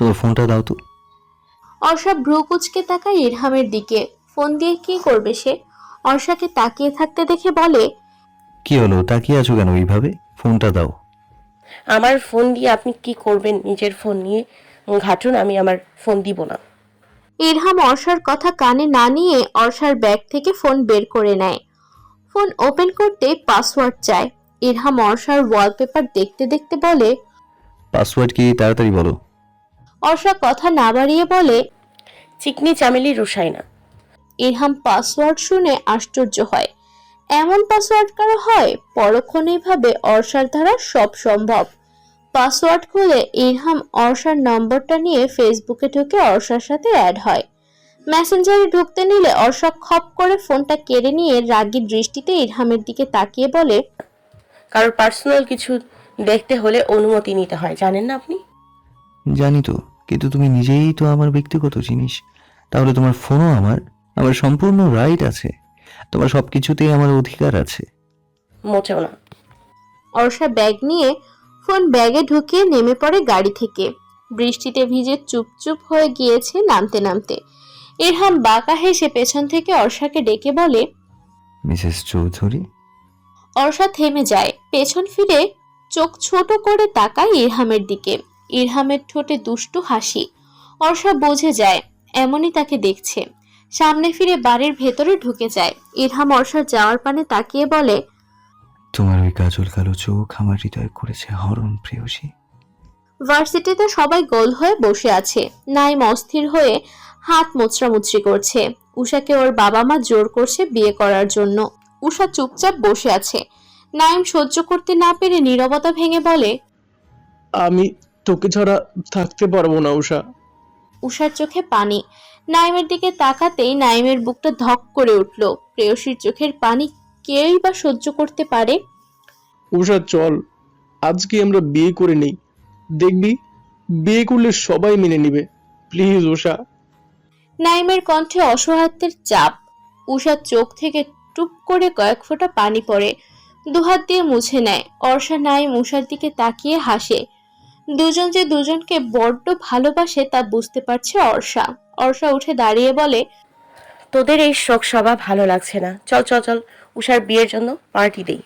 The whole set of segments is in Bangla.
তোমার ফোনটা দাও তো। অর্ষা ভ্রু কুঁচকে তাকায় ইরহামের দিকে। ফোন দিয়ে কি করবে সে? অর্ষাকে তাকিয়ে থাকতে দেখে বলে, কি হলো, তাকিয়ে আছো কেন এইভাবে? ফোনটা দাও। আমার ফোন দিয়ে আপনি কি করবেন? নিজের ফোন নিয়ে ঘাটুন, আমি আমার ফোন দিব না। ইরহাম অর্ষার কথা কানে না নিয়ে অর্ষার ব্যাগ থেকে ফোন বের করে নেয়। ফোন ওপেন করতে পাসওয়ার্ড চায়। ইরহাম অর্ষার ওয়ালপেপার দেখতে দেখতে বলে, পাসওয়ার্ড কি, তাড়াতাড়ি বলো। অর্ষা কথা না বাড়িয়ে বলে, চিকনি চামেলি রুসাইনা। ইরহাম পাসওয়ার্ড শুনে আশ্চর্য হয়। এমন পাসওয়ার্ড কারো হয়? পরক্ষণেই ভাবে অর্ষার দ্বারা সব সম্ভব। পাসওয়ার্ড খুলে ইরহাম অর্ষার নম্বরটা নিয়ে ফেসবুকে ঢুকে অর্ষার সাথে অ্যাড হয়। মেসেঞ্জারে ঢুকতে নিলে অর্ষা খপ করে ফোনটা কেড়ে নিয়ে রাগী দৃষ্টিতে ইরহামের দিকে তাকিয়ে বলে, কারোর পার্সোনাল কিছু দেখতে হলে অনুমতি নিতে হয়, জানেন না আপনি? জানি তো, কিন্তু তুমি নিজেই তো আমার ব্যক্তিগত জিনিস। তাহলে তোমার ফোনও আমার। আমার সম্পূর্ণ রাইট আছে। তোমার সবকিছুতেই আমার অধিকার আছে। মোটেও না। অর্ষা ব্যাগ নিয়ে ফোন ব্যাগে ঢুকিয়ে নেমে পড়ে গাড়ি থেকে। বৃষ্টিতে ভিজে চুপচুপ হয়ে গিয়েছে নামতে নামতে। ইরহাম বাঁকা হেসে পেছন থেকে অর্ষাকে ডেকে বলে, মিসেস চৌধুরী। অর্ষা থেমে যায়। পেছন ফিরে চোখ ছোট করে তাকায় ইরহামের দিকে। ইরহামের ঠোঁটে দুষ্টু হাসি। অর্ষা বুঝে যায় এমনই তাকে দেখছে। সামনে ফিরে বাড়ির ভেতরে ঢুকে যায়। ইরহাম অর্ষার যাওয়ার পানে তাকিয়ে বলে, তোমার ওই কাজল কালো চোখ আমার হৃদয় করেছে হরণ প্রেয়সী। ভার্সিটিতে সবাই গোল হয়ে বসে আছে। নাইম অস্থির হয়ে হাত মোচড়ামুচড়ি করছে। উষাকে ওর বাবা মা জোর করছে বিয়ে করার জন্য। উষা চুপচাপ বসে আছে। নাইম সহ্য করতে না পেরে নীরবতা ভেঙে বলে, আমি তোকে ছাড়া থাকতে পারবো না উষা। উষার চোখে পানি। নাইমের দিকে তাকাতেই নাইমের বুকটা ধক করে উঠল। প্রেয়সীর চোখের পানি কেউই বা সহ্য করতে পারে? উষা চল, আজকে আমরা বিয়ে করে নেই। দেখবি, বিয়ে করলে সবাই মেনে নিবে। প্লিজ উষা। নাইমের কণ্ঠে অসহায়ত্বের চাপ। উষার চোখ থেকে টুপ করে কয়েক ফোঁটা পানি পড়ে। দুহাত দিয়ে মুছে নেয়। অর্ষা নাইম উষার দিকে তাকিয়ে হাসে। দুজন যে দুজনকে বড্ড ভালোবাসে তা বুঝতে পারছে অর্ষা। অর্ষা উঠে দাঁড়িয়ে বলে, তোদের এই শোক সভা ভালো লাগছে না, চল চল চল, উষার বিয়ের জন্য পার্টি দেই।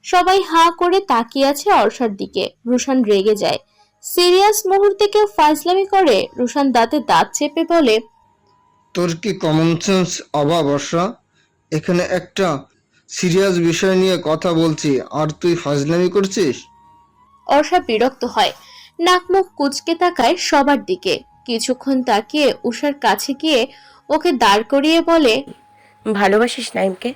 সবাই হাঁ করে তাকিয়ে আছে অর্ষার দিকে। রুশান রেগে যায়। সিরিয়াস মুহূর্তে কেউ ফাজলামি করে? রুশান দাঁতে দাঁত চেপে বলে, তোর কি কমন সেন্স অভাব বর্ষা? এখানে একটা সিরিয়াস বিষয় নিয়ে কথা বলছি আর তুই ফাজলামি করছিস? অর্ষা বিরক্ত হয়। নাক মুখ কুঁচকে তাকায় সবার দিকে। কিছুক্ষণ তাকিয়ে উষার কাছে গিয়ে ওকে দাঁড় করিয়ে বলে, ভালোবাসিস নাইমকে?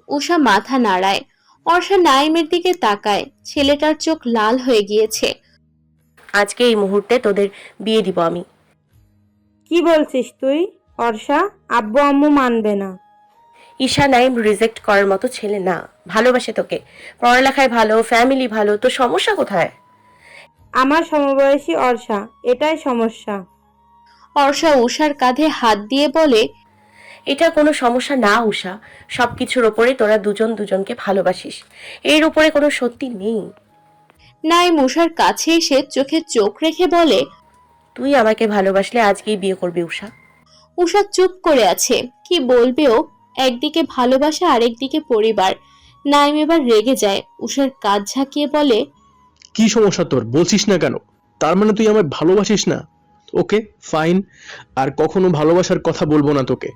উষা মাথা নাড়ায়। অর্ষা নাইমের দিকে তাকায়। ছেলেটার চোখ লাল হয়ে গিয়েছে। আজকে এই মুহূর্তে তোদের বিয়ে দিব আমি। কি বলছিস তুই? অর্ষা, আব্বু আম্মু মানবে না। ঈশা নাইম রিজেক্ট করার মতো ছেলে না। ভালোবাসে তোকে, পড়ালেখায় ভালো, ফ্যামিলি ভালো, তো সমস্যা কোথায়? আমার সমবয়সী অর্ষা, এটাই সমস্যা। অর্ষা উষার কাঁধে হাত দিয়ে বলে, এটা কোনো সমস্যা না উষা। সবকিছুর ওপরে তোরা দুজন দুজনকে ভালোবাসিস, এর উপরে কোনো সত্যি নেই। নাইম উষার কাছে এসে চোখে চোখ রেখে বলে, তুই আমাকে ভালোবাসলে আজকেই বিয়ে করবি উষা। উষা চুপ করে আছে। কি বলবে ও? একদিকে ভালোবাসা, আরেকদিকে পরিবার। নাইম এবার রেগে যায়। উষার কাঁধ ঝাঁকিয়ে বলে, কি সমস্যা তোর, বলছিস না কেন? তার মানে তুই আমায় ভালোবাসিস না? ওকে, ফাইন। আর কখনো ভালোবাসার কথা বলবো না তোকে।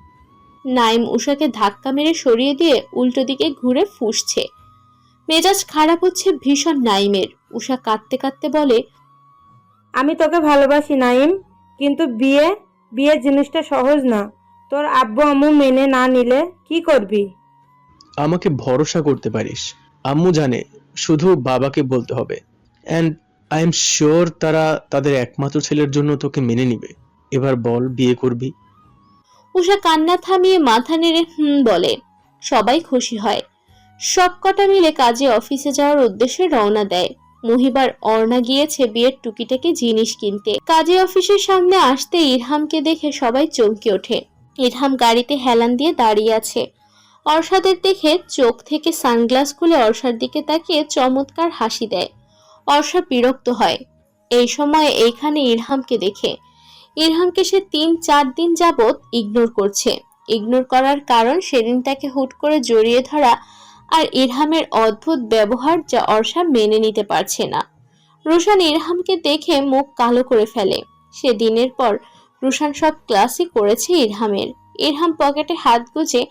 নাইম উষাকে ধাক্কা মেরে সরিয়ে দিয়ে উল্টো দিকে ঘুরে ফুঁসছে। মেজাজ খারাপ হচ্ছে ভীষণ নাইমের। উষা কাঁদতে কাঁদতে বলে, আমি তোকে ভালোবাসি নাইম, কিন্তু বিয়ে বিয়ে জিনিসটা সহজ না। তোর আব্বু আম্মু মেনে না নিলে কি করবি? আমাকে ভরসা করতে পারিস। আম্মু জানে, শুধু বাবাকে বলতে হবে। অ্যান্ড আই এম শিওর তারা তাদের একমাত্র ছেলের জন্য তোকে মেনে নিবে। এবার বল, বিয়ে করবি? উষা কান্না থামিয়ে মাথা নেড়ে বলে। সবাই খুশি হয়। সব কটা মিলে কাজে অফিসে যাওয়ার উদ্দেশ্যে রওনা দেয়। মহিবার অর্ণা গিয়েছে বিয়ের টুকিটাকি জিনিস কিনতে। কাজে অফিসের সামনে আসতে ইরহামকে দেখে সবাই চমকে ওঠে। ইরহাম গাড়িতে হেলান দিয়ে দাঁড়িয়ে আছে। অর্ষাদের দেখে চোখ থেকে সানগ্লাস খুলে অর্ষার দিকে তাকিয়ে চমৎকার হাসি দেয়। অর্ষা বিরক্ত হয়। এই সময় এইখানে ইরহামকে দেখে। ইরহামকে সে 3-4 দিন যাবৎ ইগনোর করছে। ইগনোর করার কারণ সেদিন তাকে হুট করে জড়িয়ে ধরা আর ইরহামের অদ্ভুত ব্যবহার, যা অর্ষা মেনে নিতে পারছে না। রুশান ইরহামকে দেখে মুখ কালো করে ফেলে। সে দিনের পর রুশান সব ক্লাসই করেছে ইরহামের। ইরহাম পকেটে হাত গুজে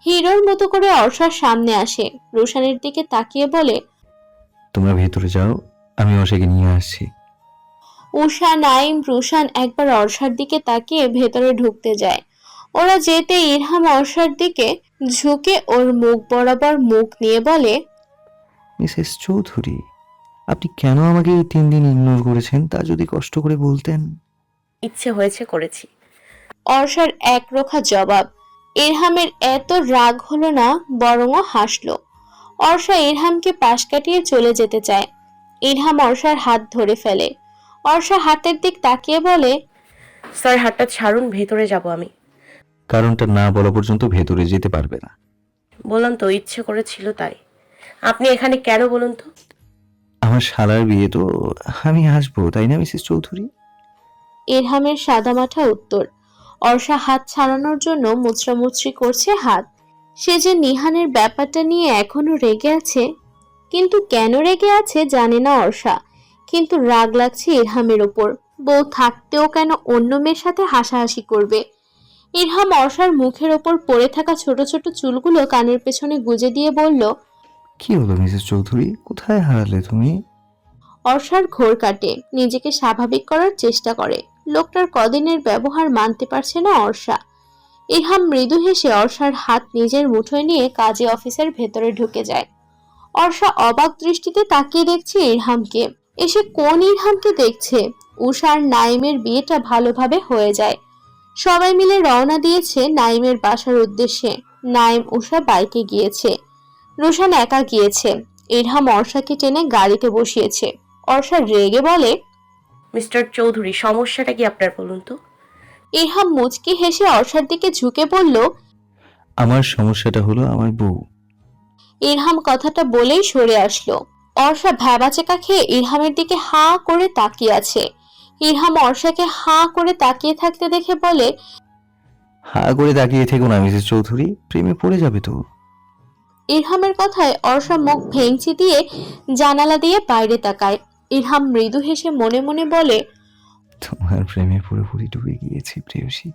হিরোর মতো করে অর্ষার সামনে আসে। রুশানের দিকে তাকিয়ে বলে, তোমরা ভেতরে যাও, আমি অর্ষাকে নিয়ে আসছি। উষা, নাইম, রুশান একবার অর্ষার দিকে তাকিয়ে ভেতরে ঢুকতে যায়। ওরা যেতে ইরহাম অর্ষার দিকে ঝুঁকে ওর মুখ বরাবর মুখ নিয়ে বলে, মিসেস চৌধুরী, আপনি কেন আমাকে এই 3 দিন ইগনোর করেছেন তা যদি কষ্ট করে বলতেন। ইচ্ছে হয়েছে করেছি। অর্ষার একরোখা জবাব। ইরহামের এত রাগ হলো না, বরংও হাসলো। অর্ষা ইরহামকে পাশ কাটিয়ে চলে যেতে চায়। ইরহাম অর্ষার হাত ধরে ফেলে। অর্ষা হাতের দিক তাকিয়ে বলে, স্যার হাতটা ছাড়ুন, ভেতরে যাব আমি। কারণটা না বলা পর্যন্ত ভেতরে যেতে পারবে না। বললাম তো ইচ্ছে করেছিল তাই। আপনি এখানে কেন বলুন তো? আমার শালার বিয়ে তো আমি আসবো, তাই না মিসেস চৌধুরী? ইরহামের সাদামাঠা উত্তর। অর্ষা হাত ছাড়ানোর জন্য মুচড়ামুচড়ি করছে হাত। সে যে নিহানের ব্যাপারটা নিয়ে এখনো রেগে আছে, কিন্তু কেন রেগে আছে জানে না অর্ষা। কিন্তু রাগ লাগছে ইরহামের ওপর। বউ থাকতেও কেন অন্য মেয়ের সাথে হাসাহাসি করবে। ইরহাম অর্ষার মুখের ওপর পড়ে থাকা ছোট ছোট চুলগুলো কানের পেছনে গুজে দিয়ে বলল, কি হলো মিসেস চৌধুরী, কোথায় হারালে তুমি? অর্ষার ঘোর কাটে, নিজেকে স্বাভাবিক করার চেষ্টা করে। লোকটার কদিনের ব্যবহার মানতে পারছে না অর্ষা। ইরহাম মৃদু হেসে অর্ষার হাত নিজের মুঠোয় নিয়ে কাজী অফিসের ভেতরে ঢুকে যায়। অর্ষা অবাক দৃষ্টিতে তাকিয়ে দেখছে ইরহামকে। এসে কোন ইরহামকে দেখছে? উষার নাইমের বিয়েটা ভালোভাবে হয়ে যায়। সবাই মিলে রওনা দিয়েছে নাইমের বাসার উদ্দেশ্যে। নাইম, উষা বাইকে গিয়েছে। রুশান একা গিয়েছে। ইরহাম অর্ষাকে টেনে গাড়িতে বসিয়েছে। অর্ষা রেগে বলে, মিস্টার চৌধুরী, সমস্যাটা কি আপনার বলুন তো? ইরহাম মুচকি হেসে অর্ষার দিকে ঝুঁকে বলল, আমার সমস্যাটা হলো আমার বউ। ইরহাম কথাটা বলেই সরে আসলো। অর্ষা ভ্যাবাচেকা খেয়ে ইরহামের দিকে হাঁ করে তাকিয়ে আছে। ইরহাম অর্ষাকে হাঁ করে তাকিয়ে থাকতে দেখে বলে, হা করে তাকিয়ে থেকো না মিসেস চৌধুরী, প্রেমে পড়ে যাবে তো। ইরহামের কথায় অর্ষা মুখ ভেঙচি দিয়ে জানালা দিয়ে বাইরে তাকায়। ইরহাম মৃদু হেসে মনে মনে বলে, তোমার প্রেমে পুরোপুরি ডুবে গিয়েছি প্রেয়সী।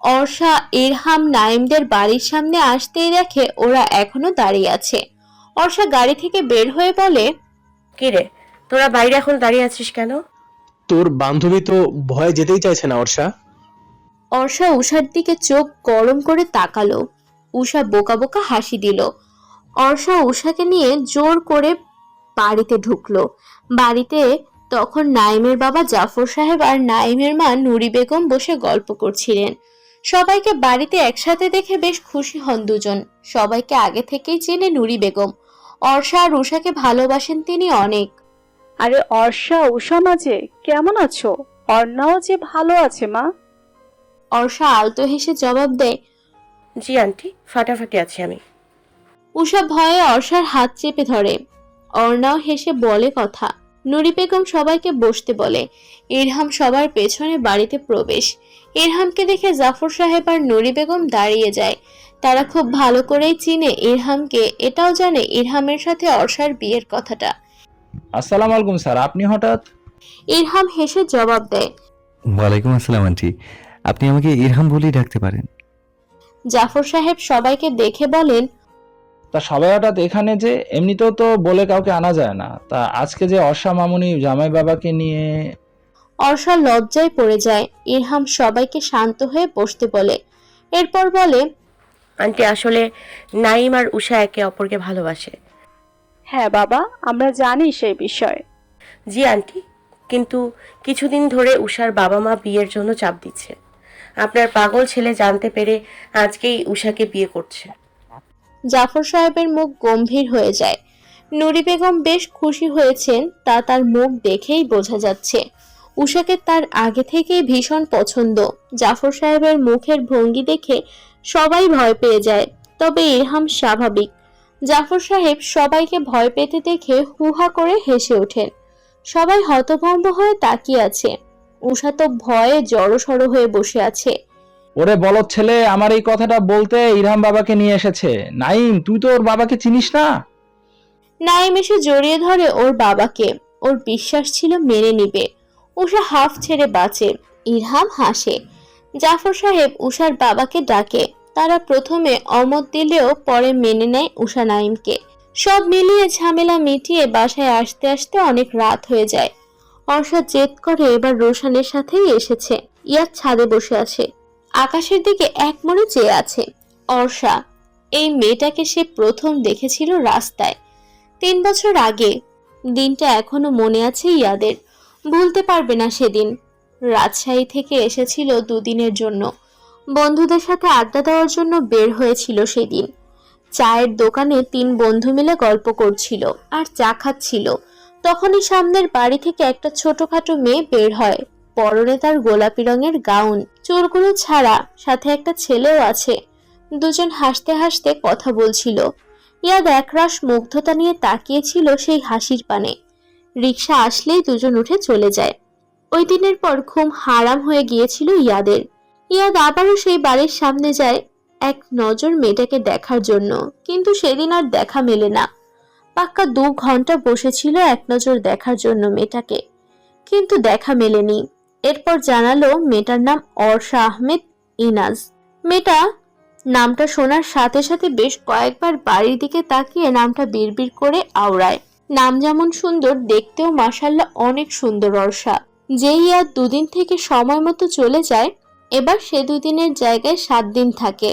অর্ষা ইরহাম নাইমদের বাড়ির সামনে আসতেই দেখে ওরা এখনো দাঁড়িয়ে আছে। অর্ষা গাড়ি থেকে বের হয়ে বলে, কে রে, তোরা বাইরে এখন দাঁড়িয়ে আছিস কেন? তোর বান্ধবী তো ভয়ে যেতেই চাইছে না অর্ষা। অর্ষা উষার দিকে চোখ গরম করে তাকালো। উষা বোকা বোকা হাসি দিল। অর্ষা উষাকে নিয়ে জোর করে বাড়িতে ঢুকলো। বাড়িতে তখন নাইমের বাবা জাফর সাহেব আর নাইমের মা নুরি বেগম বসে গল্প করছিলেন। সবাইকে বাড়িতে একসাথে দেখে বেশ খুশি হন দুজন। সবাইকে আগে থেকেই চেনে নুরি বেগম। অর্ষা আর উষাকে ভালোবাসেন তিনি অনেক। আরে অর্ষা, উষা মাঝে কেমন আছো? অর্ণাও যে ভালো আছে মা। অর্ষা আলতো হেসে জবাব দেয়, জি আন্টি, ফাটাফাটি আছি আমি। উষা ভয়ে অর্ষার হাত চেপে ধরে। অর্ণাও হেসে বলে কথা। নুরি বেগম সবাইকে বসতে বলে। ইরহাম সবার পেছনে বাড়িতে প্রবেশ। ইরহামকে দেখে জাফর সাহেব আর নুরি বেগম দাঁড়িয়ে যায়। তারা খুব ভালো করেই চিনে ইরহামকে, এটাও জানে ইরহামের সাথে অর্ষার বিয়ের কথাটা। আসসালামু আলাইকুম স্যার, আপনি হঠাৎ? ইরহাম হেসে জবাব দেয়, ওয়ালাইকুম আসসালাম আন্টি, আপনি আমাকে ইরহাম বলেই ডাকতে পারেন। জাফর সাহেব সবাইকে দেখে বলেন, তা সবাই হঠাৎ এখানে যে? এমনিতেও তো বলে কাউকে আনা যায় না, তা আজকে যে অর্ষা মামুনি জামাই বাবাকে নিয়ে? অর্ষা লজ্জায় পড়ে যায়। ইরহাম সবাইকে শান্ত হয়ে বসতে বলে। এরপর বলে, আন্টি, আসলে নাইম আর উষা একে অপরকে ভালোবাসে। হ্যাঁ বাবা, আমরা জানি সেই বিষয়। জি আন্টি, কিন্তু কিছুদিন ধরে উষার বাবা মা বিয়ের জন্য চাপ দিচ্ছে। আপনার পাগল ছেলে জানতে পেরে আজকেই উষাকে বিয়ে করছে। জাফর সাহেবের মুখ গম্ভীর হয়ে যায়। নুরি বেগম বেশ খুশি হয়েছেন, তা তার মুখ দেখেই বোঝা যাচ্ছে। উষাকে তার আগে থেকেই ভীষণ পছন্দ। জাফর সাহেবের মুখের ভঙ্গি দেখে সবাই ভয় পেয়ে যায়, তবে ইরহাম স্বাভাবিক। জাফর সাহেব সবাইকে ভয় পেতে দেখে হুহা করে হেসে ওঠেন। সবাই হতভম্ব হয়ে তাকিয়ে আছে। উষা তো ভয়ে জড়সড় হয়ে বসে আছে। ওরে বলদ ছেলে, আমার এই কথাটা বলতে ইরহাম বাবাকে নিয়ে এসেছে। নাইম, তুই তো ওর বাবাকে চিনিস না? নাইম এসে জড়িয়ে ধরে ওর বাবাকে। ওর বিশ্বাস ছিল মেনে নিবে। উষা হাফ ছেড়ে বাঁচে। ইরহাম হাসে। জাফর সাহেব উষার বাবাকে ডাকে। তারা প্রথমে অমত দিলেও পরে মেনে নেয় উষা নাইমকে। সব মিলিয়ে ঝামেলা মিটিয়ে বাসায় আসতে আসতে অনেক রাত হয়ে যায়। অর্ষা জেদ করে এবার রোশানের সাথেই এসেছে। ইয়াদ ছাদে বসে আছে, আকাশের দিকে একমনে চেয়ে আছে। অর্ষা, এই মেয়েটাকে সে প্রথম দেখেছিল রাস্তায় 3 বছর আগে। দিনটা এখনো মনে আছে ইয়াদের, ভুলতে পারবে না সেদিন। রাজশাহী থেকে এসেছিল 2 দিনের জন্য। বন্ধুদের সাথে আড্ডা দেওয়ার জন্য বের হয়েছিল সেদিন। চায়ের দোকানে 3 বন্ধু মিলে গল্প করছিল আর চা খাচ্ছিল। তখনই সামনের বাড়ি থেকে একটা ছোটখাটো মেয়ে বের হয়। পরনে তার গোলাপি রঙের গাউন, চুলগুলো ছাড়া, সাথে একটা ছেলেও আছে। দুজন হাসতে হাসতে কথা বলছিল। ইয়াদ একরাশ মুগ্ধতা নিয়ে তাকিয়েছিল সেই হাসির পানে। রিকশা আসলেই দুজন উঠে চলে যায়। ওই দিনের পর ঘুম হারাম হয়ে গিয়েছিল ইয়াদের। ইয়াদ আবারও সেই বাড়ির সামনে যায় এক নজর মেয়েটাকে দেখার জন্য, কিন্তু সেদিন আর দেখা মেলে না। পাক্কা 2 ঘন্টা বসেছিল এক নজর দেখার জন্য মেয়েটাকে, কিন্তু দেখা মেলেনি। এরপর জানালো মেয়েটার নাম অর্ষা আহমেদ ইনাজ। মেয়েটা নামটা শোনার সাথে সাথে বেশ কয়েকবার বাড়ির দিকে তাকিয়ে নামটা বিড়বিড় করে আওড়ায়। নাম যেমন সুন্দর, দেখতেও মাশাআল্লাহ অনেক সুন্দর অর্ষা। যেই আর 2 দিন থেকে সময় মতো চলে যায়, এবার সে 2 দিনের জায়গায় 7 দিন থাকে।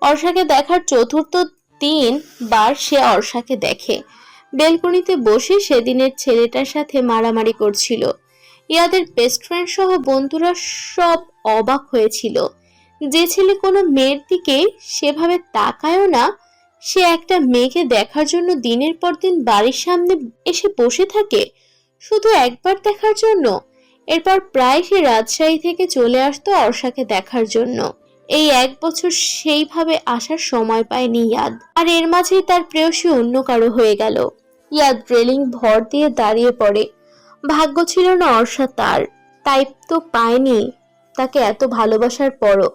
অর্ষাকে দেখার চতুর্থ দিন বার সে অর্ষাকে দেখে। বেলকনিতে বসে সেদিনের ছেলেটার সাথে মারামারি করছিল। ইয়াদের বেস্ট ফ্রেন্ড সহ বন্ধুরা সব অবাক হয়েছিল। যে ছেলে কোনো মেয়ের দিকে সেভাবে তাকায়ও না, সে একটা মেয়েকে দেখার জন্য দিনের পর দিন বাড়ির সামনে এসে বসে থাকে শুধু একবার দেখার জন্য। এরপর প্রায় সে রাজশাহী থেকে চলে আসতো অর্ষাকে দেখার জন্য। এই 1 বছর সেইভাবে আসার সময় পায়নি ইয়াদ। আর এর মাঝেই তার প্রেয়সী অন্য কারো হয়ে গেল। ইয়াদ রেলিং ভর দিয়ে দাঁড়িয়ে পড়ে। ভাগ্য ছিল না অর্ষা তার, তাই তো পায়নি তাকে এত ভালোবাসার পরও।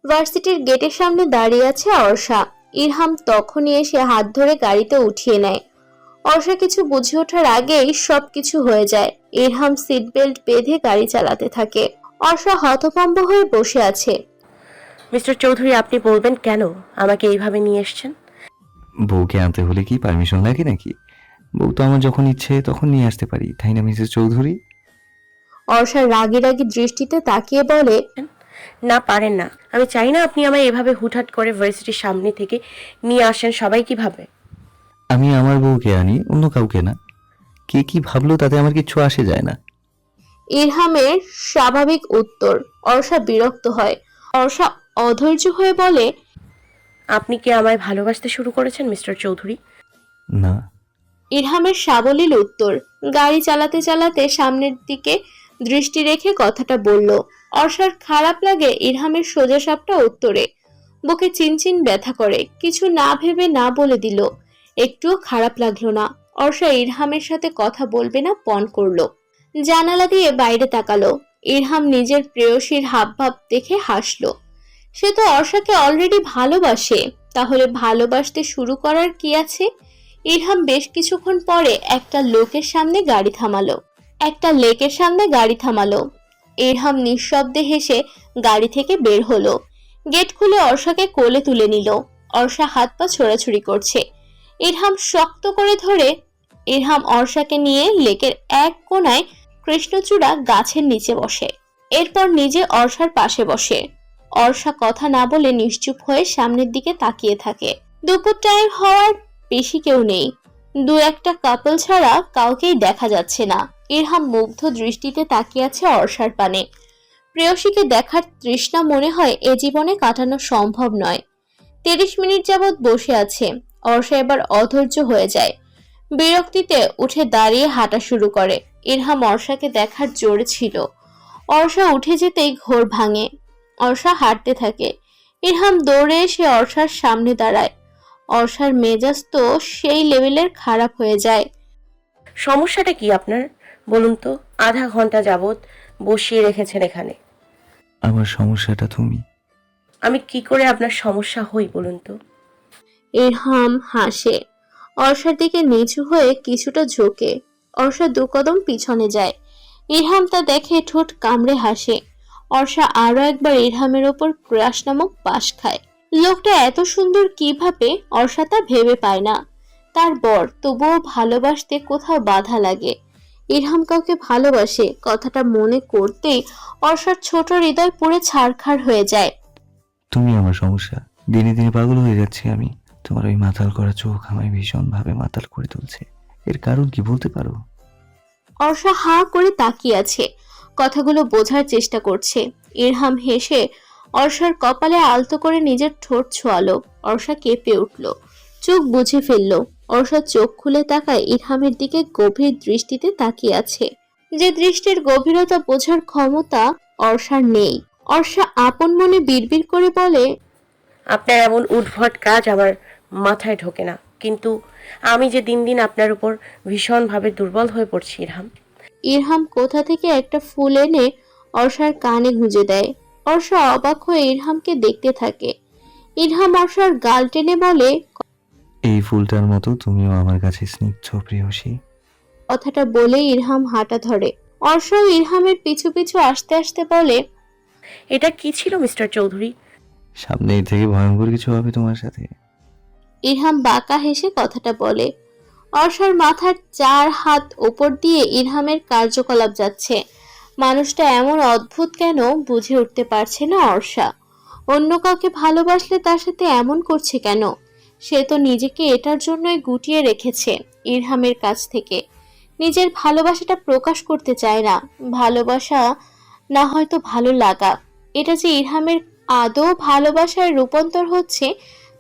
ভার্সিটির গেটের সামনে দাঁড়িয়ে আছে অর্ষা। ইরহাম তখনই এসে হাত ধরে গাড়িতে উঠিয়ে নেয়। অর্ষা কিছু বুঝে ওঠার আগেই সবকিছু হয়ে যায়। ইরহাম সিট বেল্ট বেঁধে গাড়ি চালাতে থাকে। অর্ষা হতভম্ব হয়ে বসে আছে। মিস্টার চৌধুরী, আপনি বলবেন কেন আমাকে এইভাবে নিয়ে এসেছেন? বউকে আনতে হলে কি পারমিশন লাগে নাকি? বউ তো আমার যখন ইচ্ছে তখন নিয়ে আসতে পারি, তাই না মিসেস চৌধুরী? অর্ষা রাগী রাগী দৃষ্টিতে তাকিয়ে বলে, না, পারেন না। আমি চাই না আপনি আমায় এভাবে হুটহাট করে ভার্সিটির সামনে থেকে নিয়ে আসেন। সবাই কি ভাবে? আমি আমার বউকে আনি, অন্য কাউকে না। কে কি ভাবলো তাতে আমার কিচ্ছু আসে যায় না। ইরহামের স্বাভাবিক উত্তর। অর্ষা বিরক্ত হয়। অর্ষা অধৈর্য হয়ে বলে, আপনি কি আমায় ভালোবাসতে শুরু করেছেন মিস্টার চৌধুরী? না। ইরহামের সাবলীল উত্তর। গাড়ি চালাতে চালাতে সামনের দিকে দৃষ্টি রেখে কথাটা বলল। অর্ষার খারাপ লাগে ইরহামের সোজাসাপটা উত্তরে। বুকে চিনচিন ব্যথা করে। কিছু না ভেবে না বলে দিল। একটুও খারাপ লাগলো না। অর্ষা ইরহামের সাথে কথা বলবে না পণ করলো। জানালা দিয়ে বাইরে তাকালো। ইরহাম নিজের প্রেয়সীর হাবভাব দেখে হাসলো। সে তো অর্ষাকে অলরেডি ভালোবাসে, তাহলে ভালোবাসতে শুরু করার কি আছে? ইরহাম বেশ কিছুক্ষণ পরে একটা লেকের সামনে গাড়ি থামালো। ইরহাম নিঃশব্দে হেসে গাড়ি থেকে বের হলো। গেট খুলে অর্ষাকে কোলে তুলে নিল। অর্ষা হাত পা ছোড়াছুড়ি করছে। ইরহাম শক্ত করে ধরে। ইরহাম অর্ষাকে নিয়ে লেকের এক কোনায় কৃষ্ণচূড়া গাছের নিচে বসে। এরপর নিজে অর্ষার পাশে বসে। অর্ষা কথা না বলে নিশ্চুপ হয়ে সামনের দিকে তাকিয়ে থাকে। দুপুর টাইম হওয়ার বেশি কেউ নেই। 2-1টা কাপল ছাড়া কাউকেই দেখা যাচ্ছে না। ইরহাম মুগ্ধ দৃষ্টিতে তাকিয়ে আছে অর্ষার পানে। প্রেয়সীকে দেখার তৃষ্ণা মনে হয় এ জীবনে কাটানো সম্ভব নয়। 30 মিনিট যাবৎ বসে আছে। অর্ষা এবার অধৈর্য হয়ে যায়। বিরক্তিতে উঠে দাঁড়িয়ে হাঁটা শুরু করে। ইরহাম অর্ষাকে দেখার জোরে ছিল। অর্ষা উঠে যেতেই ঘোর ভাঙে। অর্ষা হাঁটতে থাকে। ইরহাম দৌড়ে এসে অর্ষার সামনে দাঁড়ায়। অর্ষার মেজাজ তো সেই লেভেলের খারাপ হয়ে যায়। সমস্যাটা কি আপনার? বলুন তো, আধা ঘন্টা যাবৎ বসিয়ে রেখেছেন এখানে। আমার সমস্যাটা তুমি। আমি কি করে আপনার সমস্যা হই বলুন তো? ইরহাম হাসে। অর্ষার দিকে নিচু হয়ে কিছুটা ঝোঁকে। অর্ষা 2 কদম পিছনে যায়। ইরহাম তা দেখে ঠোঁট কামড়ে হাসে। অর্ষা আরো একবার ইরহামের ওপর ক্রাশ নামক পাশ খায়। লোকটা এত সুন্দর কিভাবে অর্ষা তা ভেবে পায় না। তার বর, তবুও ভালোবাসতে কোথাও বাধা লাগে। ইরহাম কাউকে ভালোবাসে কথাটা মনে করতেই অর্ষার ছোট হৃদয় পুড়ে ছারখার হয়ে যায়। তুমি আমার সমস্যা। দিনে দিনে পাগল হয়ে যাচ্ছি আমি। তোমার ওই মাতাল করা চোখ আমায় ভীষণভাবে মাতাল করে তুলছে। এর কারণ কি বলতে পারো? অর্ষা হা করে তাকিয়ে আছে, কথাগুলো বোঝার চেষ্টা করছে। ইরহাম হেসে অর্ষার কপালে আলতো করে নিজের ঠোঁট ছোঁয়ালো। অর্ষা কেঁপে উঠল, চোখ বুজে ফেলল। অর্ষা চোখ খুলে তাকায় ইরহামের দিকে, গভীর দৃষ্টিতে তাকিয়ে আছে। যে দৃষ্টির গভীরতা বোঝার ক্ষমতা অর্ষার নেই। অর্ষা আপন মনে বিড়বিড় করে বলে, আপনার এমন উদ্ভট কাজ আমার মাথায় ঢোকে না, কিন্তু আমি যে দিন দিন আপনার উপর ভীষণভাবে দুর্বল হয়ে পড়ছি ইরহাম। ইরহাম কোথা থেকে একটা ফুল এনে অর্ষার কানে গুঁজে দেয়। অর্ষা অবাক হয়ে ইরহামকে দেখতে থাকে। ইরহাম অর্ষার গাল টেনে বলে, এই ফুলটার মতো তুমিও আমার কাছে স্নিগ্ধ প্রেয়সী। কথাটা বলে ইরহাম হাঁটা ধরে। অর্ষাও ইরহামের পিছু পিছু আসতে আসতে বলে, এটা কি ছিল মিস্টার চৌধুরী? সামনে এর থেকে ভয়ঙ্কর কিছু হবে তোমার সাথে। ইরহাম বাঁকা হেসে কথাটা বলে। অর্ষার মাথার 4 হাত ওপর দিয়ে ইরহামের কার্যকলাপ যাচ্ছে। মানুষটা এমন অদ্ভুত কেন বুঝে উঠতে পারছে না অর্ষা। অন্য কাউকে ভালোবাসলে তার সাথে এমন করছে কেন? সে তো নিজেকে এটার জন্যই গুটিয়ে রেখেছে ইরহামের কাছ থেকে। নিজের ভালোবাসাটা প্রকাশ করতে চায় না। ভালোবাসা না হয়তো ভালো লাগা। এটা যে ইরহামের আদৌ ভালোবাসায় রূপান্তর হচ্ছে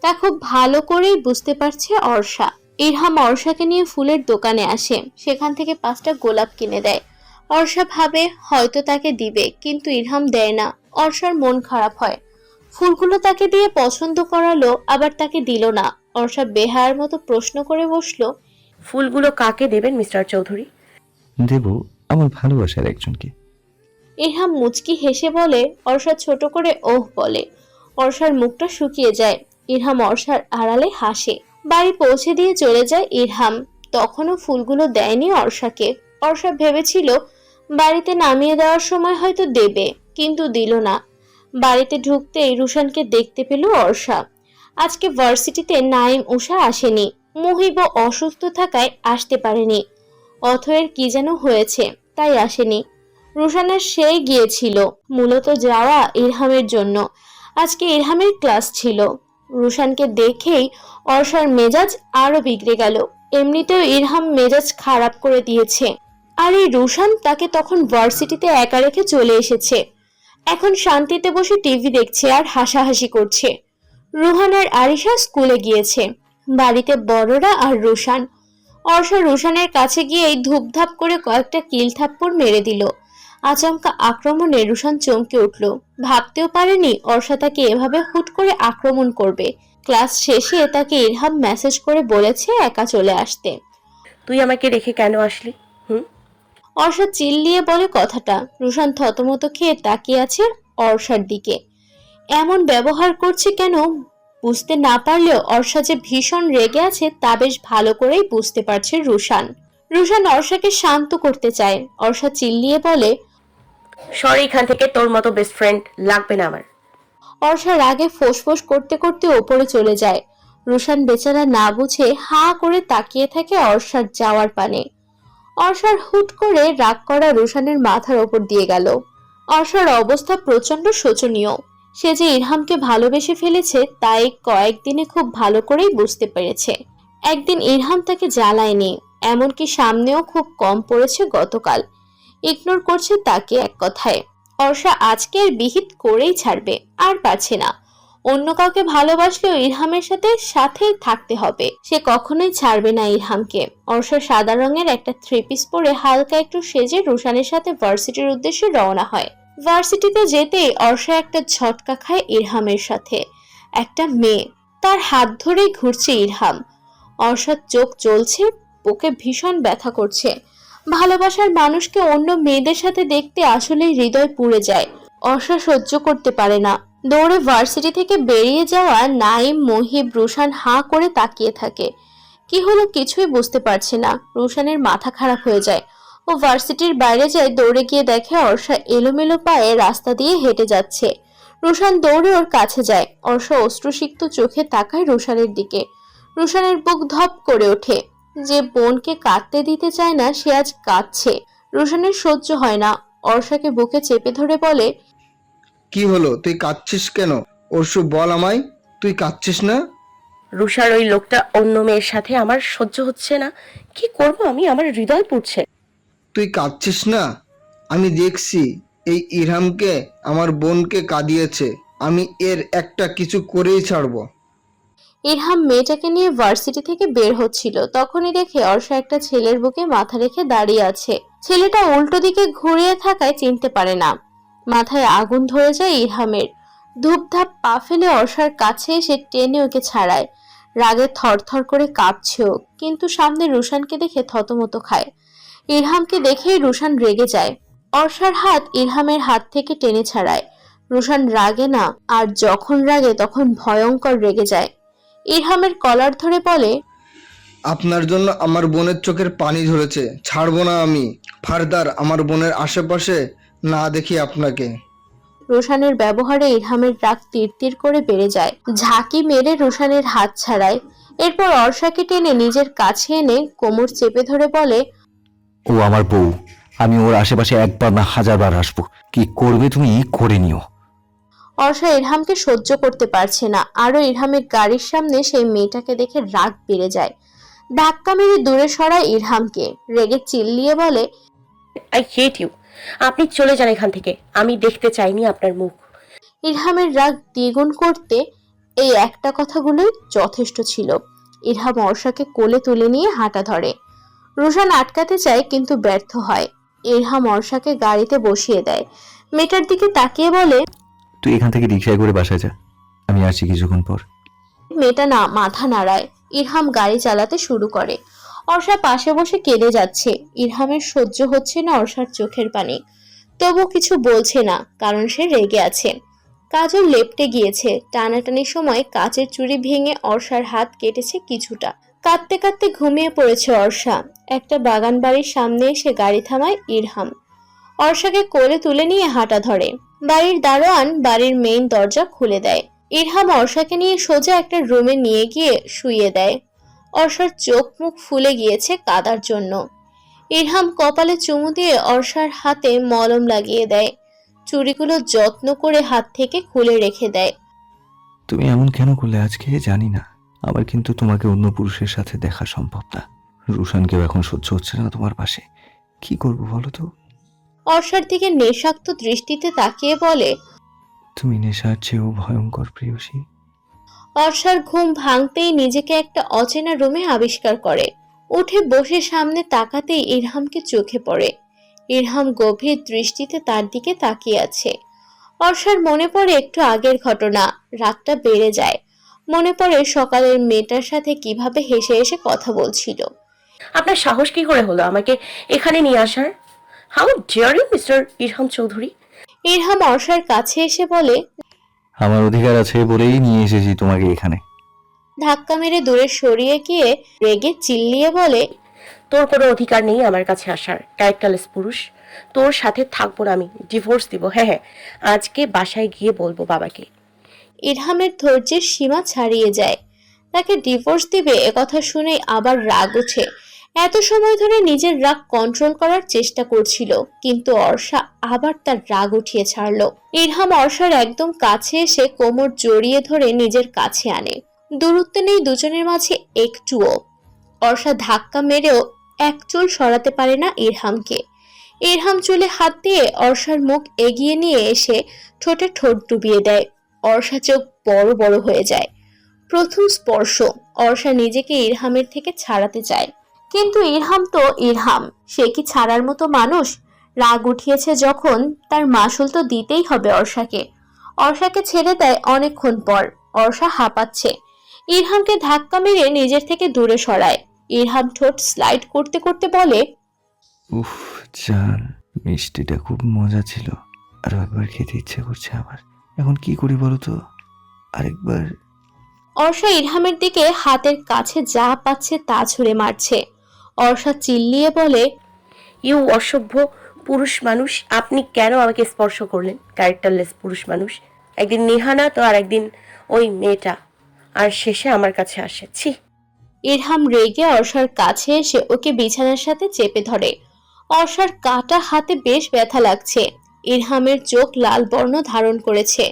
তা খুব ভালো করেই বুঝতে পারছে অর্ষা। ইরহাম অর্ষাকে নিয়ে ফুলের দোকানে আসে। সেখান থেকে 5টা গোলাপ কিনে দেয়। অর্ষা ভাবে হয়তো তাকে দিবে, কিন্তু ইরহাম দেয় না। অর্ষার মন খারাপ হয়। ফুলগুলো তাকে দিয়ে পছন্দ করালো, আবার তাকে দিল না। অর্ষা বেহায়ার মতো প্রশ্ন করে বসলো, ফুলগুলো কাকে দেবেন মিস্টার চৌধুরী? দেব আমার ভালোবাসার একজনকে। ইরহাম মুচকি হেসে বলে। অর্ষা ছোট করে ওহ বলে। অর্ষার মুখটা শুকিয়ে যায়। ইরহাম অর্ষার আড়ালে হাসে। বাড়ি পৌঁছে দিয়ে চলে যায় ইরহাম। তখনও ফুলগুলো দেয়নি অর্ষাকে। অর্ষা ভেবেছিল বাড়িতে নামিয়ে দেওয়ার সময় হয়তো দেবে, কিন্তু দিল না। বাড়িতে ঢুকতেই রুশানকে দেখতে পেল অর্ষা। আজকে ভার্সিটিতে নাইম উষা আসেনি। মুহিবও অসুস্থ থাকায় আসতে পারেনি। অথয়ের কি যেন হয়েছে, তাই আসেনি। রুশানের সেই গিয়েছিল মূলত যাওয়া ইরহামের জন্য। আজকে ইরহামের ক্লাস ছিল। রুশানকে দেখেই অর্ষার মেজাজ আরো বিগড়ে গেল। এমনিতেও ইরহাম মেজাজ খারাপ করে দিয়েছে, আর এই রুশান তাকে তখন ভার্সিটিতে একা রেখে চলে এসেছে। এখন শান্তিতে বসে টিভি দেখছে আর হাসাহাসি করছে। রুহান আর আরিশা স্কুলে গিয়েছে। বাড়িতে বড়রা আর রুশান। অর্ষা রুশানের কাছে গিয়েই ধূপধাপ করে কয়েকটা কিল থাপ্পড় মেরে দিল। আচমকা আক্রমণে রুশান চমকে উঠল। ভাবতেও পারেনি অর্ষা তাকে এভাবে হুট করে আক্রমণ করবে। ক্লাস শেষে তাকে ইরহাম মেসেজ করে বলেছে একা চলে আসতে। তুই আমাকে রেখে কেন আসলি? অর্ষা চিল্লিয়ে বলে কথাটা। রুশান থতমত খেয়ে তাকিয়ে আছে অর্ষার দিকে। এমন ব্যবহার করছে কেন বুঝতে না পারলেও অর্ষা যে ভীষণ রেগে আছে তা বেশ ভালো করেই বুঝতে পারছে রুশান। রুশান অর্ষাকে শান্ত করতে চায়। অর্ষা চিল্লিয়ে বলে, সর এখান থেকে, তোর মতো বেস্ট ফ্রেন্ড লাগবে না আমার। অর্ষা রাগে ফোঁসফোঁস করতে করতে ওপরে চলে যায়। রুশান বেচারা না বুঝে হা করে তাকিয়ে থাকে অর্ষার যাওয়ার পানে। অর্ষার হুট করে রাগ করা রুশানের মাথার ওপর দিয়ে গেল। অর্ষার অবস্থা প্রচন্ড শোচনীয়। সে যে ইরহামকে ভালোবেসে ফেলেছে তাই কয়েকদিনে খুব ভালো করেই বুঝতে পেরেছে। একদিন ইরহাম তাকে জ্বালায়নি, এমনকি সামনেও খুব কম পড়েছে গতকাল। ইগনোর করছে তাকে এক কথায়। অর্ষা আজকের বিহিত করেই ছাড়বে, আর পারছে না। অন্য কাউকে ভালোবাসলেও ইরহামের সাথেই থাকতে হবে। সে কখনোই ছাড়বে না ইরহামকে। অর্ষা সাদা রঙের একটা 3 পিস পরে হালকা একটু সেজে রুশানের সাথে ভার্সিটির উদ্দেশ্যে রওনা হয়। ভার্সিটিতে যেতেই অর্ষা একটা ঝটকা খায় ইরহামের সাথে। একটা মেয়ে, তার হাত ধরেই ঘুরছে ইরহাম। অর্ষার চোখ জ্বলছে, বুকে ভীষণ ব্যথা করছে। ভালোবাসার মানুষকে অন্য মেয়েদের সাথে দেখতে আসলেই হৃদয় পুড়ে যায়। অর্ষা সহ্য করতে পারে না। দৌড়ে ভার্সিটি থেকে বেরিয়ে যাওয়া নাইম, মহিব, রুশান হাঁ করে তাকিয়ে থাকে। কি হলো কিছুই বুঝতে পারছে না। রুশানের মাথা খারাপ হয়ে যায়। ও ভার্সিটির বাইরে যায়, দৌড়ে গিয়ে দেখে অর্ষা এলোমেলো পায়ে রাস্তা দিয়ে হেঁটে যাচ্ছে। রুশান দৌড়ে ওর কাছে যায়। অর্ষা অশ্রুসিক্ত চোখে তাকায় রুশানের দিকে। রুশানের বুক ধপ করে ওঠে। যে বোনকে কাঁদতে দিতে চায় না সে আজ কাঁদছে। রুশানের সহ্য হয় না। অর্ষাকে বুকে চেপে ধরে বলে, কি হলো, তুই কাঁদছিস কেন? অর্ষু, বল আমায়, তুই কাঁদছিস না? রুষার ওই লোকটা অন্য মেয়ের সাথে আমার সহ্য হচ্ছে না। কি করব আমি, আমার হৃদয় পুড়ছে। তুই কাঁদছিস না? আমি দেখছি এই ইরহামকে, আমার বোনকে কাঁদিয়েছে। আমি এর একটা কিছু করেই ছাড়বো। ইরহাম মেয়েটাকে নিয়ে ভার্সিটি থেকে বের হচ্ছিল, তখনই দেখে অর্ষা একটা ছেলের বুকে মাথা রেখে দাঁড়িয়ে আছে। ছেলেটা উল্টো দিকে ঘুরিয়ে থাকায় চিনতে পারে না। মাথায় আগুন ধরে যায় ইরহামের। ধূপধাপ পা ফেলে অর্ষার কাছে এসে টেনে ওকে ছাড়ায়। রাগে থরথর করে কাঁপছে ও, কিন্তু সামনে রুশানকে দেখে থতমত খায়। ইরহামকে দেখেই রুশান রেগে যায়। অর্ষার হাত ইরহামের হাত থেকে টেনে ছাড়ায়। রুশান রাগে না, আর যখন রাগে তখন ভয়ঙ্কর রেগে যায়। ইরহামের কলার ধরে বলে, আপনার জন্য আমার বোনের চোখের পানি ঝরেছে, ছাড়বো না আমি। ফারদার আমার বোনের আশেপাশে না দেখি আপনাকে। রুশানের ব্যবহারে ইরহামের রাগ তীর তীর করে বেড়ে যায়। ঝাঁকি মেরে রুশানের হাত ছাড়ায়। এরপর অর্ষাকে টেনে নিজের কাছে এনে কোমর চেপে ধরে বলে, ও আমার বউ, আমি ওর আশেপাশে একবার না হাজারবার আসবো। কি করবে তুমি করে নিও। অর্ষা ইরহামকে সহ্য করতে পারছে না। আরো ইরহামের গাড়ির সামনে সেই মেয়েটাকে দেখে রাগ বেড়ে যায়। ধাক্কা মেরে দূরে সরায় ইরহামকে। রেগে চিল্লিয়ে বলে, আই হেট ইউ। আপনি চলে যান এখান থেকে, আমি দেখতে চাইনি আপনার মুখ। ইরহামের রাগ দ্বিগুণ করতে এই একটা কথাগুলোই যথেষ্ট ছিল। ইরহাম অর্ষাকে কোলে তুলে নিয়ে হাঁটা ধরে। রুশান আটকাতে চায় কিন্তু ব্যর্থ হয়। ইরহাম অর্ষাকে গাড়িতে বসিয়ে দেয়। মেয়েটার দিকে তাকিয়ে বলে, তুই এখান থেকে রিক্সায় করে বাসায় যা, আমি আসছি কিছুক্ষণ পর। মেয়েটা না মাথা নাড়ায়। ইরহাম গাড়ি চালাতে শুরু করে। অর্ষা পাশে বসে কেঁদে যাচ্ছে। ইরহামের সহ্য হচ্ছে না অর্ষার চোখের পানি। তবু কিছু বলছে না, কারণ সে রেগে আছে। কাজল লেপটে গিয়েছে। টানাটানির সময় কাচের চুড়ি ভেঙে অর্ষার হাত কেটেছে কিছুটা। কাঁদতে কাঁদতে ঘুমিয়ে পড়েছে অর্ষা। একটা বাগান বাড়ির সামনে এসে গাড়ি থামায় ইরহাম। অর্ষাকে কোলে তুলে নিয়ে হাঁটা ধরে। বাড়ির দারোয়ান বাড়ির মেইন দরজা খুলে দেয়। ইরহাম অর্ষাকে নিয়ে সোজা একটা রুমে নিয়ে গিয়ে শুইয়ে দেয়। অর্ষার চোখ মুখ ফুলে গিয়েছে কাদার জন্য। ইরহাম কপালে চুমু দিয়ে অর্ষার হাতে মলম লাগিয়ে দেয়। চুড়িগুলো যত্ন করে হাত থেকে খুলে রেখে দেয়। তুমি এমন কেন করলে আজকে জানি না, আমার কিন্তু তোমাকে অন্য পুরুষের সাথে দেখা সম্ভব না। রুশানকেও এখন সহ্য হচ্ছে না তোমার পাশে। কি করবো বলো তো? অর্ষার দিকে নেশাক্ত দৃষ্টিতে তাকিয়ে বলে, তুমি নেশার চেয়েও ভয়ঙ্কর প্রেয়সী। অর্ষার ঘুম ভাঙতেই নিজেকে একটা অচেনা রুমে আবিষ্কার করে। উঠে বসে সামনে তাকাতেই ইরহামকে চোখে পড়ে। ইরহাম গভীর দৃষ্টিতে তার দিকে তাকিয়ে আছে। অর্ষার মনে পড়ে একটু আগের ঘটনা। রাতটা বেড়ে যায়। মনে পড়ে সকালের মেয়েটার সাথে কিভাবে হেসে হেসে কথা বলছিল। আপনার সাহস কি করে হলো আমাকে এখানে নিয়ে আসার? How dare you mister Irham Chowdhury. Irham অর্ষার কাছে এসে বলে, আমার অধিকার আছে বলেই নিয়ে এসেছি তোমাকে এখানে। ধাক্কা মেরে দূরে সরিয়ে গিয়ে রেগে চিল্লিয়ে বলে, তোর কোনো অধিকার নেই আমার কাছে আসার, ক্যারেক্টারলেস পুরুষ। তোর সাথে থাকবো না আমি, ডিভোর্স দিব। হ্যাঁ হ্যাঁ, আজকে বাসায় গিয়ে বলবো বাবাকে। ইরহামের ধৈর্যের সীমা ছাড়িয়ে যায়। তাকে ডিভোর্স দিবে একথা শুনেই আবার রাগ ওঠে। এত সময় ধরে নিজের রাগ কন্ট্রোল করার চেষ্টা করছিল, কিন্তু অর্ষা আবার তার রাগ উঠিয়ে ছাড়লো। ইরহাম অর্ষার একদম কাছে এসে কোমর জড়িয়ে ধরে নিজের কাছে আনে। দূরত্ব নেই দুজনের মাঝে একটুও। অর্ষা ধাক্কা মেরেও এক চুল সরাতে পারে না ইরহামকে। ইরহাম চুলে হাত দিয়ে অর্ষার মুখ এগিয়ে নিয়ে এসে ঠোঁটে ঠোঁট ডুবিয়ে দেয়। অর্ষা চোখ বড় বড় হয়ে যায়। প্রথম স্পর্শ। অর্ষা নিজেকে ইরহামের থেকে ছাড়াতে চায়, কিন্তু ইরহাম তো ইরহাম, সে কি ছাড়ার মতো মানুষ? রাগ উঠিয়েছে যখন, তার মাসুল তো দিতেই হবে অর্ষাকে। অর্ষাকে ছেড়ে দেয় অনেকক্ষণ পর। অর্ষা হাঁপাচ্ছে। ইরহামকে ধাক্কা মেরে নিজের থেকে দূরে সরায়। ইরহাম ঠোঁট স্লাইড করতে করতে বলে, উফ, জান, মিষ্টিটা খুব মজা ছিল। আরো একবার খেতে ইচ্ছে করছে আমার। এখন কি করি বলো তো? আরেকবার। অর্ষা ইরহামের দিকে হাতের কাছে যা পাচ্ছে তা ছুঁড়ে মারছে। অর্ষা চিল্লিয়ে বলে, ইউ অসভ্য পুরুষ মানুষ, আপনি কেন আমাকে স্পর্শ করলেন? ক্যারেক্টারলেস পুরুষ মানুষ। একদিন নেহানা তো আর একদিন ওই মেয়েটা, আর শেষে আমার কাছে আসে। ছি। ইরহাম রেগে অর্ষার কাছে এসে ওকে বিছানার সাথে চেপে ধরে। অর্ষার কাটা হাতে বেশ ব্যথা লাগছে। ইরহামের চোখ লাল বর্ণ ধারণ করেছে।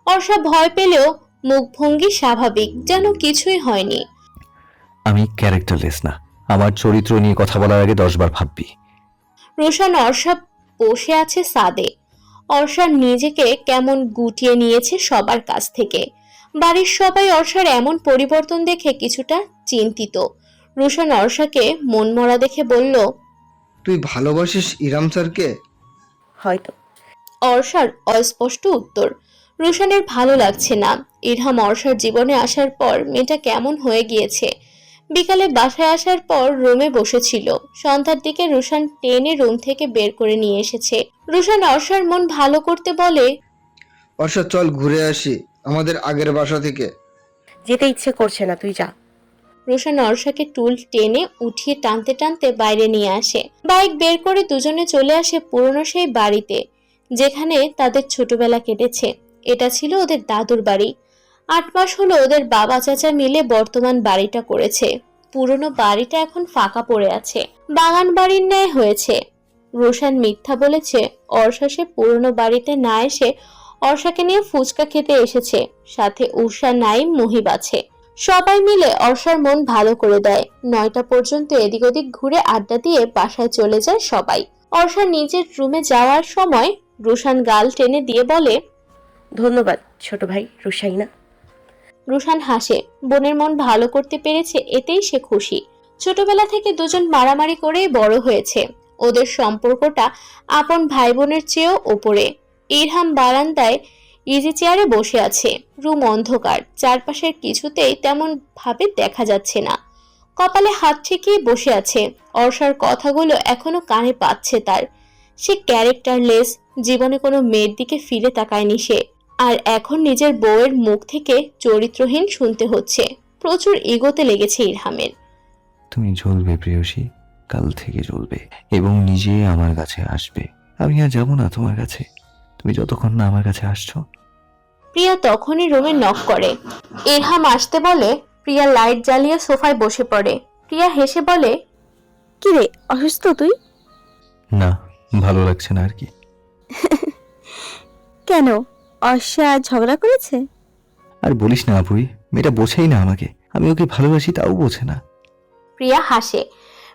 অর্ষা ভয় পেলেও মুখভঙ্গি স্বাভাবিক, যেন কিছুই হয়নি। আমি ক্যারেক্টারলেস না। আমার চরিত্র নিয়ে কথা বলার আগে 10 বার ভাববি। রোশান অর্ষা বসে আছে ছাদে। অর্ষা নিজেকে কেমন গুটিয়ে নিয়েছে সবার কাছ থেকে। বাড়ির সবাই অর্ষার এমন পরিবর্তন দেখে কিছুটা চিন্তিত। রোশান অর্ষাকে মনমরা দেখে বলল, তুই ভালোবাসিস ইরাম স্যারকে? হয়তো। অর্ষার অস্পষ্ট উত্তর। রোশানের ভালো লাগছে না। ইরহাম অর্ষার জীবনে আসার পর মেয়েটা কেমন হয়ে গিয়েছে। বিকালে বাসায় আসার পর রুমে বসেছিল। সন্ধ্যার দিকে রোশান টেনে রুম থেকে বের করে নিয়ে এসেছে। রোশান অর্ষার মন ভালো করতে বলে, বর্ষা চল ঘুরে আসি আমাদের আগের বাসা থেকে। যেতে ইচ্ছে করছে না, তুই যা। রোশান অর্ষাকে টুল টেনে উঠিয়ে টানতে টানতে বাইরে নিয়ে আসে। বাইক বের করে দুজনে চলে আসে পুরনো সেই বাড়িতে, যেখানে তাদের ছোটবেলা কেটেছে। এটা ছিল ওদের দাদুর বাড়ি। 8 মাস হলো ওদের বাবা চাচা মিলে বর্তমান বাড়িটা করেছে। পুরনো বাড়িটা এখন ফাঁকা পড়ে আছে, বাগান বাড়ির ন্যায় হয়েছে। রোশান মিথ্যা বলেছে। অর্ষা সে পুরনো বাড়িতে না এসে অর্ষাকে নিয়ে ফুচকা খেতে এসেছে। সাথে উষা, নাইম, মুহিব আছে। সবাই মিলে অর্ষার মন ভালো করে দেয়। 9টা পর্যন্ত এদিক ওদিক ঘুরে আড্ডা দিয়ে বাসায় চলে যায় সবাই। অর্ষা নিজের রুমে যাওয়ার সময় রোশান গাল টেনে দিয়ে বলে, ধন্যবাদ ছোট ভাই রুশাইনা। রোশান হাসে। বোনের মন ভালো করতে পেরেছে, এতেই সে খুশি। ছোটবেলা থেকে দুজন মারামারি করেই বড় হয়েছে। ওদের সম্পর্কটা আপন ভাই বোনের চেয়েও ওপরে। ইরহাম বারান্দায় ইজি চেয়ারে বসে আছে। রুম অন্ধকার, চারপাশের কিছুতেই তেমন ভাবে দেখা যাচ্ছে না। কপালে হাত ঠেকিয়ে বসে আছে। অর্ষার কথাগুলো এখনো কানে পাচ্ছে তার। সে ক্যারেক্টারলেস, জীবনে কোনো মেয়ের দিকে ফিরে তাকায়নি সে। আর এখন নিজের বউয়ের মুখ থেকে চরিত্রহীন শুনতে হচ্ছে। প্রচুর ইগোতে লেগেছে ইরহামের। তুমি জ্বলবে প্রেয়সী, কাল থেকে জ্বলবে, এবং নিজে আমার কাছে আসবে। আমি আর যাবো না তোমার কাছে, তুমি যতক্ষণ না আমার কাছে আসছো। প্রিয়া তখনই রুমে নক করে। ইরহাম আসতে বলে। প্রিয়া লাইট জ্বালিয়ে সোফায় বসে পড়ে। প্রিয়া হেসে বলে, কিরে, অসুস্থ তুই? না, ভালো লাগছে না আর কি। কেন, অর্ষা ঝগড়া করেছে? আর বলিস না আপুই, মেয়েটা বোঝেই না আমাকে। আমি ওকে ভালোবাসি, তাও বোঝে না। প্রিয়া হাসে।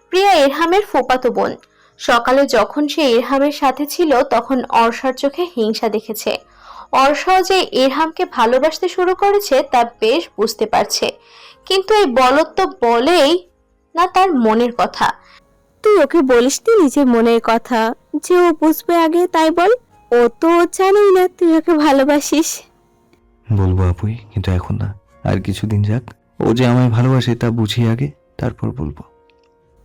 প্রিয়া ইরহামের ফুফাতো বোন। সকালে যখন সে ইরহামের সাথে ছিল তখন অর্ষার চোখে হিংসা দেখেছে। অর্ষাও যে ইরহামকে ভালোবাসতে শুরু করেছে তা বেশ বুঝতে পারছে, কিন্তু এই বলদ তো বলেই না তার মনের কথা। তুই ওকে বলিসনি নিজের মনের কথা, যে ও বুঝবে আগে, তাই বল। ও তো জানেই না তুই ওকে ভালোবাসিস। বলবো আপুই, কিন্তু এখন না, আর কিছুদিন যাক। ও যে আমায় ভালোবাসে তা বুঝি আগে, তারপর বলবো।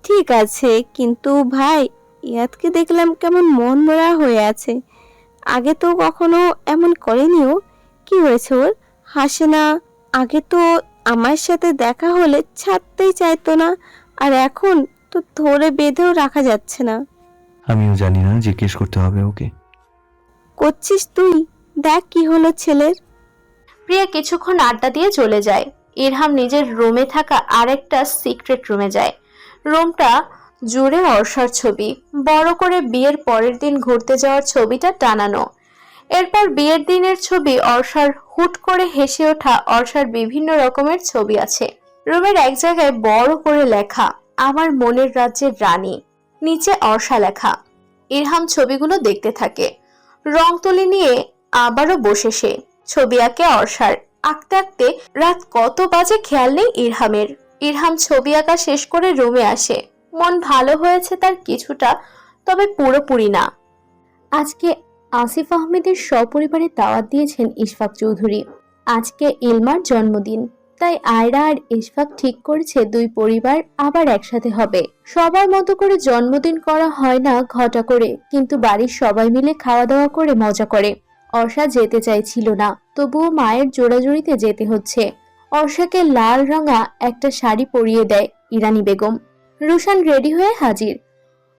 ঠিক আছে, কিন্তু ভাই, ইয়াদকে দেখলাম কেমন মন মরা হয়ে আছে। আগে তো কখনো এমন করেনিও। কি হয়েছে ওর? হাসে না। আগে তো আমার সাথে দেখা হলে ছাড়তেই চাইতো না, আর এখন তো ধরে বেঁধেও রাখা যাচ্ছে না। আমিও জানি না, জিজ্ঞেস করতে হবে ওকে। করছিস তুই? দেখ কি হলো ছেলের। প্রিয়া কিছুক্ষণ আড্ডা দিয়ে চলে যায়। ইরহাম নিজের রুমে থাকা আরেকটা সিক্রেট রুমে যায়। রুমটা জুড়ে অর্ষার ছবি, বড় করে বিয়ের পরের দিন ঘুরতে যাওয়ার ছবিটা টানানো। এরপর বিয়ের দিনের ছবি, অর্ষার হুট করে হেসে ওঠা, অর্ষার বিভিন্ন রকমের ছবি আছে। রুমের এক জায়গায় বড় করে লেখা, আমার মনের রাজ্যের রানী। নিচে অর্ষা লেখা। ইরহাম ছবিগুলো দেখতে থাকে। রং তুলি নিয়ে আবারও বসে সে ছবি আঁকে অর্ষার। আঁকতে আঁকতে রাত কত বাজে খেয়াল নেই ইরহামের। ইরহাম ছবি আঁকা শেষ করে রুমে আসে। মন ভালো হয়েছে তার কিছুটা, তবে পুরোপুরি না। আজকে আসিফ আহমেদের সপরিবারে দাওয়াত দিয়েছেন ইশফাক চৌধুরী। আজকে ইলমার জন্মদিন, তাই আয়রা আর ইশফাক ঠিক করেছে দুই পরিবার আবার একসাথে হবে। সবার মতো করে জন্মদিন করা হয় না ঘটা করে, কিন্তু বাড়ির সবাই মিলে খাওয়া দাওয়া করে মজা করে। অর্ষা যেতে চাইছিল না, তবুও মায়ের জোড়াজুড়িতে যেতে হচ্ছে। অর্ষাকে লাল রঙা একটা শাড়ি পরিয়ে দেয় ইরানি বেগম। রুশান রেডি হয়ে হাজির।